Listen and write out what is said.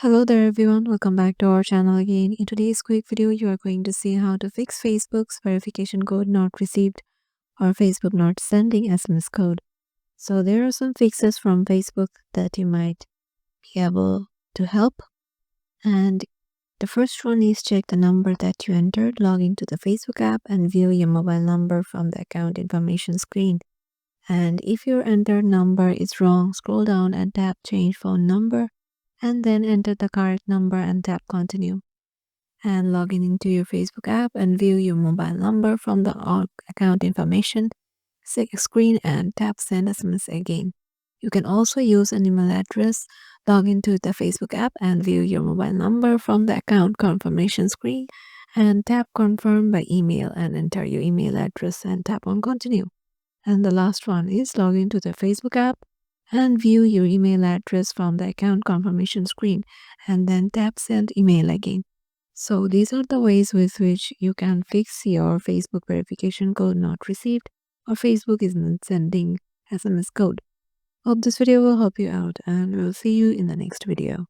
Hello there everyone, welcome back to our channel again. In today's quick video, you are going to see how to fix Facebook's verification code not received or Facebook not sending SMS code. So there are some fixes from Facebook that you might be able to help. And the first one is check the number that you entered, log into the Facebook app and view your mobile number from the account information screen. And if your entered number is wrong, scroll down and tap change phone number and then enter the correct number and tap continue. And log in into your Facebook app and view your mobile number from the account information screen and tap send SMS again. You can also use an email address, log into the Facebook app and view your mobile number from the account confirmation screen and tap confirm by email and enter your email address and tap on continue. And the last one is log into the Facebook app and view your email address from the account confirmation screen and then tap send email again. So these are the ways with which you can fix your Facebook verification code not received or Facebook isn't sending SMS code. Hope this video will help you out and we'll see you in the next video.